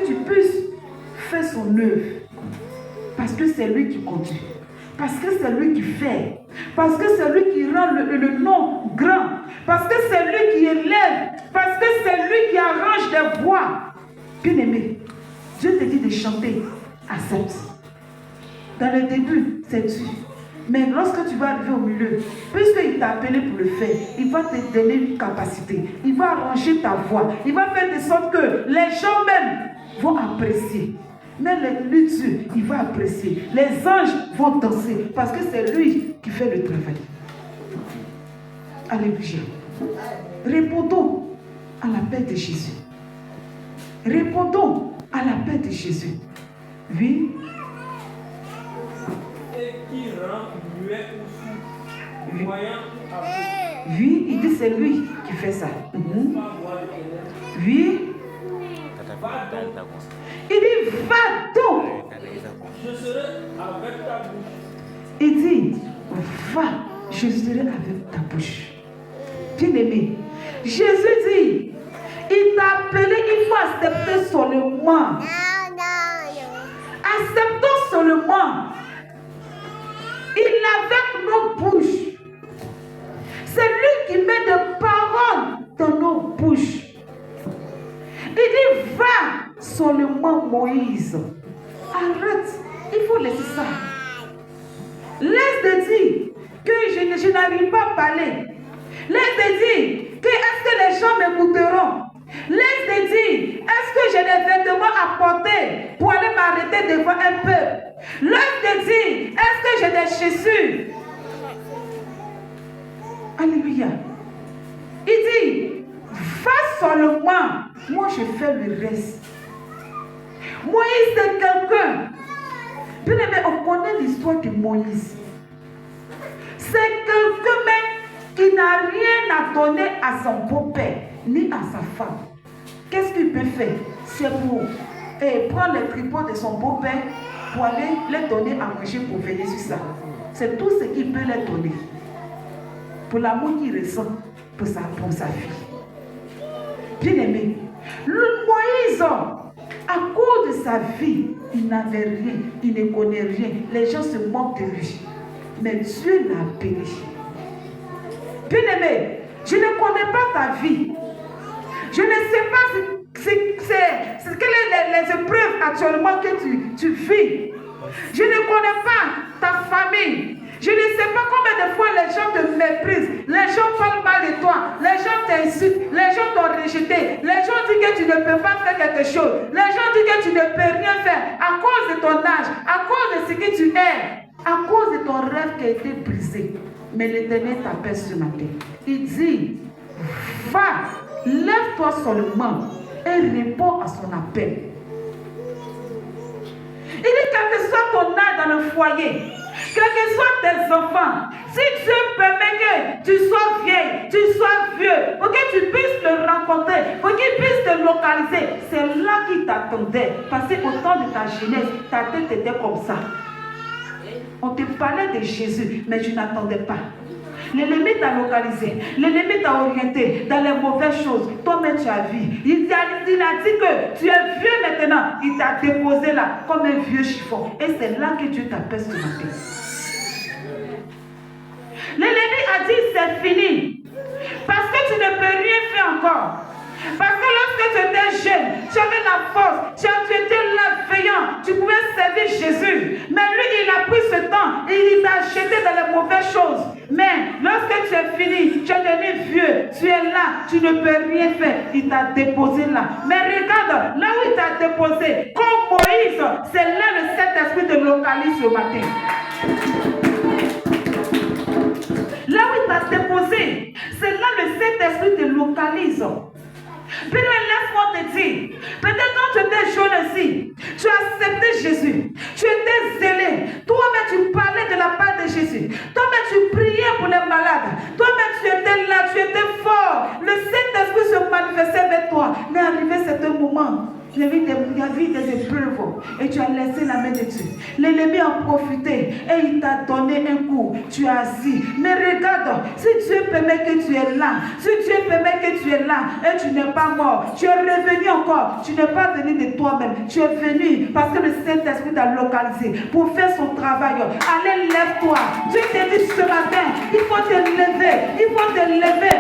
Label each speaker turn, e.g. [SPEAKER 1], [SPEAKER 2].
[SPEAKER 1] que tu puisses faire son œuvre. Parce que c'est lui qui conduit. Parce que c'est lui qui fait. Parce que c'est lui qui rend le nom grand. Parce que c'est lui qui élève. Parce que c'est lui qui arrange des voix. Bien-aimé, Dieu te dit de chanter. Accepte. Dans le début, c'est dur. Mais lorsque tu vas arriver au milieu, puisqu'il t'a appelé pour le faire, il va te donner une capacité. Il va arranger ta voix. Il va faire de sorte que les gens même vont apprécier. Même les lutteurs, il va apprécier. Les anges vont danser parce que c'est lui qui fait le travail. Alléluia. Répondons à l'appel de Jésus. Répondons à l'appel de Jésus. Oui.
[SPEAKER 2] Et qui rend muet ou sourd, voyant ou aveugle.
[SPEAKER 1] Oui, il dit c'est lui qui fait ça. Oui. Il dit va donc.
[SPEAKER 2] Je serai avec ta bouche.
[SPEAKER 1] Il dit va, je serai avec ta bouche. Bien-aimé, Jésus dit il t'a appelé, il faut accepter seulement. Acceptons seulement. Il est avec nos bouches. C'est lui qui met des paroles dans nos bouches. Il dit va seulement Moïse. Arrête, il faut laisser ça. Laisse de dire que je n'arrive pas à parler. Laisse de dire que est-ce que les gens m'écouteront. Laisse de dire est-ce que j'ai des vêtements à porter pour aller m'arrêter devant un peuple. Laisse de dire est-ce que j'ai des chaussures. Alléluia. Il dit va seulement. Moi je fais le reste. Moïse c'est quelqu'un. Bien aimé, on connaît l'histoire de Moïse. C'est quelqu'un même qui n'a rien à donner à son beau-père, ni à sa femme. Qu'est-ce qu'il peut faire? C'est pour prendre les tripots de son beau-père pour aller les donner à manger pour veiller sur ça. C'est tout ce qu'il peut les donner. Pour l'amour qu'il ressent pour sa fille. Bien aimé, Moïse, à cause de sa vie, il n'avait rien, il ne connaît rien. Les gens se moquent de lui. Mais Dieu l'a appelé. Bien-aimé, je ne connais pas ta vie. Je ne sais pas quelles sont les épreuves actuellement que tu vis. Je ne connais pas ta famille. Je ne sais pas combien de fois les gens te méprisent. Les gens parlent mal de toi. Les gens t'insultent. Les gens t'ont rejeté. Les gens disent que tu ne peux pas faire quelque chose. Les gens disent que tu ne peux rien faire à cause de ton âge, à cause de ce que tu es, à cause de ton rêve qui a été brisé. Mais l'Éternel t'appelle ce matin. Il dit, va, lève-toi seulement et réponds à son appel. Il dit, quel que soit ton âge dans le foyer, quels que soient tes enfants, si Dieu permet que tu sois vieille, tu sois vieux, pour que tu puisses le rencontrer, pour qu'il puisse te localiser, c'est là qu'il t'attendait. Parce qu'au temps de ta jeunesse, ta tête était comme ça. On te parlait de Jésus, mais tu n'attendais pas. L'ennemi t'a localisé, l'ennemi t'a orienté dans les mauvaises choses. Toi-même tu as vu. Il a dit que tu es vieux maintenant. Il t'a déposé là comme un vieux chiffon. Et c'est là que Dieu t'appelle ce matin. L'ennemi a dit c'est fini. Parce que tu ne peux rien faire encore. Parce que lorsque tu étais jeune, tu avais la force, tu étais là veillant, tu pouvais servir Jésus. Mais lui, il a pris ce temps et il t'a jeté dans les mauvaises choses. Mais lorsque tu es fini, tu es devenu vieux, tu es là, tu ne peux rien faire. Il t'a déposé là. Mais regarde, là où il t'a déposé, comme Moïse, c'est là le Saint-Esprit te localise ce matin. Là où il t'a déposé, c'est là le Saint-Esprit te localise. Puis laisse-moi te dire, peut-être quand tu étais jeune aussi, tu as accepté Jésus, tu étais zélé, toi-même tu parlais de la part de Jésus, toi-même tu priais pour les malades, toi-même tu étais là, tu étais fort, le Saint-Esprit se manifestait avec toi, mais arrivé certain moment, les il y a eu des épreuves et tu as laissé la main de Dieu. L'ennemi a profité et il t'a donné un coup. Tu as assis. Mais regarde, si Dieu permet que tu es là, si Dieu permet que tu es là et tu n'es pas mort, tu es revenu encore. Tu n'es pas venu de toi-même. Tu es venu parce que le Saint-Esprit t'a localisé pour faire son travail. Allez, lève-toi. Dieu te dit ce matin, il faut te lever. Il faut te lever